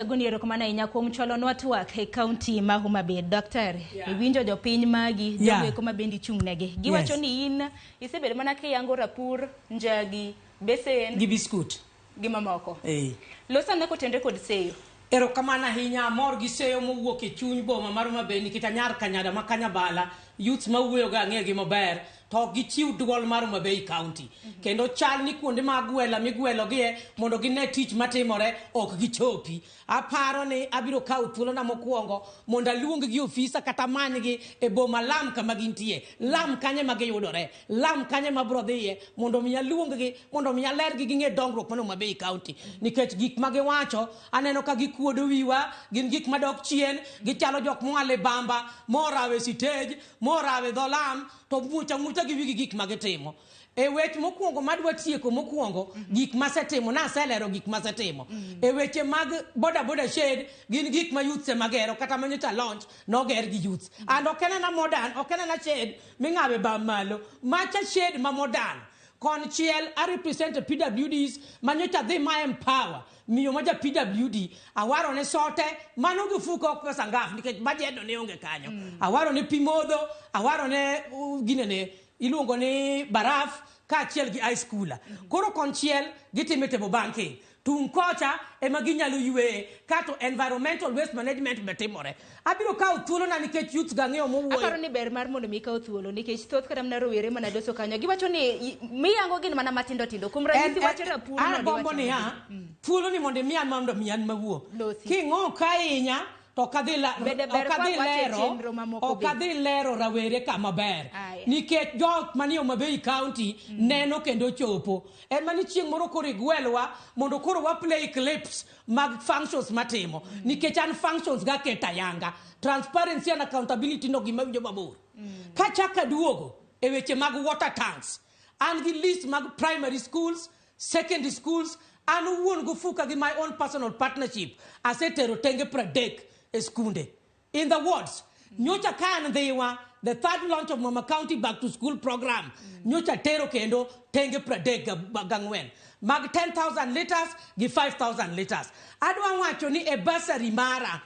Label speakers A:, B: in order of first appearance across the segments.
A: Guniero kumana inya kuom cholo nwatwak e county ma Homa Bay. Daktari, iwinjo jopiny magi jogo kuma bendi chung negi. Giwacho ni in isebedo mana kiyango rapur, njagi, besen
B: gi biskut
A: gi mamoko. Losa ne kotende kod seyo.
B: Erokamano ahinya amor gi seyo mowuok e chuny boma mar Homa Bay nikech anyar kanyada ma Kanyabala youth mawuoyo ga ng'egi maber to gichiw duol mar Homa Bay County kendo chal ni kuonde mag gwela migwelogie mondo gine tich matimore ok gichopi. Aparo ni abiro kawo thuolona mokwongo mondo aluong gi ofisa kata manygi e boma Lam kama gintie. Lam kanye ma giyudore, Lam kanye ma bro dhiye mondo mi aluong gi mondo mi alergi ging'e dongruok mar Homa Bay County nikech gik ma giwacho aneno ka kuodo wiwa gin gik madok chien gichalo jok moale bamba morawe stage morawe dholam to mucha gi wigi gik magitimo e weche mokwongo madwa tieko mokwongo gik masetimo na aselero gik masetimo e weche mag boda shade gin gik ma youth magero kata manyocha launch noger gi youth and okenana modern okenana shade mingawe ba malo macha shade ma modern Conchiel, I represent the PWDs, manyocha they my empower. Miyo moja PWD, awaro ne sote, manugu fuko pesa ngaf, nikech budget no ne onge kanyo. Awaro ne pimodo, awaro ne ginene, ilungo ne baraf, ka chiel gi high schooler. Koro Conchiel, gitimete bo banking. Tunkocha ema ginyalo yue kato environmental waste management betimore. Abiro kawo thuolo na nikech youth ga ng'eyo mowuoyo.
A: Aparo ni ber mar mondo mi kawo thuolo nikech thoth kata mna rowere mana doso kanyo. Giwacho ni miyango gin mana matindo tindo. Kuom ranyisi wacho rapur no.
B: Ana bombo ni ha. Thuolo ni mondo mi an mondo mi an mawuo. King'o kainya to kadhi lero rawere kama ber nikech jok mani Homa Bay County neno kendo chopo ema ni chieng' moro koro igwelwa mondo koro wa play clips mag functions matimo nikech an functions ga keta yanga transparency and accountability no gima winjo mabor ka chaka duogo e weche mag water tanks and the list mag primary schools secondary schools and wuon go fuka gi my own personal partnership asetero tenge pradek eskunde in the wards nyocha kan dhiwa the third launch of Mama County back to school program nyocha tero kendo tenge pradek gangwen mag 10,000 liters gi 5,000 liters adwa wacho ni e basari mara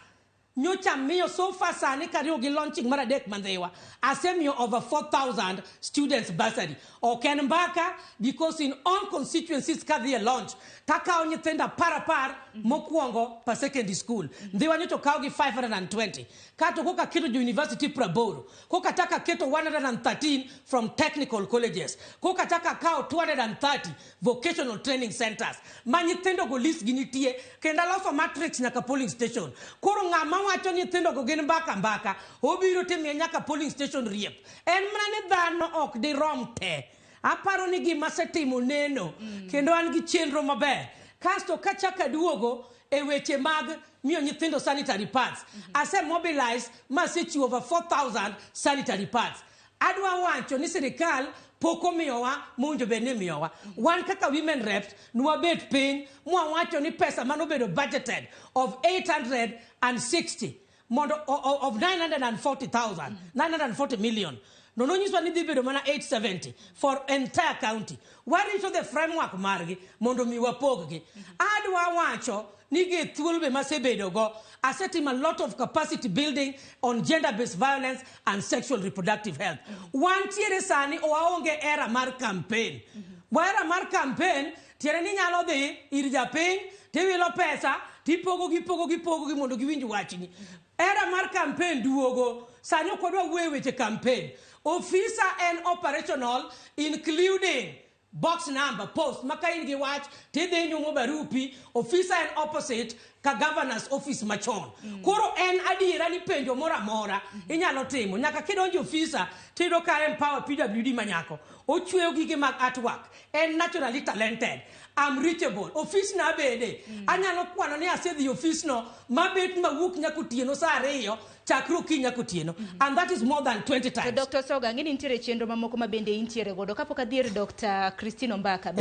B: nyocha miyo so far sani kariyo gi launching mara dek mandhiwa asemiyo over 4,000 students bursary oken mbaka because in all constituencies kadhi launch takao nyithinda par mokwongo pa secondary school ndhiwa nyocha kawo gi 520 kato koka keto university praboro koka taka keto 113 from technical colleges koka taka kawo 230 vocational training centers manyithindo go list ginitie kenda loso matrix nyaka polling station koro ng'ama wacho nyithindo go gin mbaka obiro timie nyaka polling station riep en mana ni dhano ok di rom te aparo ni gima setimo neno kendo an gi chenro maber kasto kachaka duogo e weche mag miyo nyithindo sanitary pads ase mobilize masechiwo over 4,000 sanitary pads adwa wacho ni sirikal poko miyowa munjo bene miyowa wan kaka women reps nwabet piny mwawacho ni pesa manobedo budgeted of 860 mondo of 940 million no nyiswa ni dhibedo mana 870 for entire county warito the framework margi mondo mi wapoggi adwa wacho ni ge thuolo be masebedo go asetimo a lot of capacity building on gender based violence and sexual reproductive health wantiere sani owaonge era mar campaign era mar campaign tiere ni nyalo dhi ir japiny tiwilo pesa tipogo gi mondo giwinj wachni era mar campaign duogo sani kodwa weche campaign officer and operational including box number post maka in gi wach tidhi nyumo barupi officer and opposite ka governor's office machon koro en adiera ni penjo mora inyalo timo nyaka kidonjo officer tido ka empower PWD manyako ochweyo gige mag artwork en naturally talented I'm reachable office na bede anyalo kwano ni asedhi office no mabet mawuok nyakotieno saa 2 chakro kinyakotieno and that is more than 20 times.
A: So Dr. Soga ngini ntiere chenro mamoko mabende intiere godo kapok adhier Dr. Christine Mbaka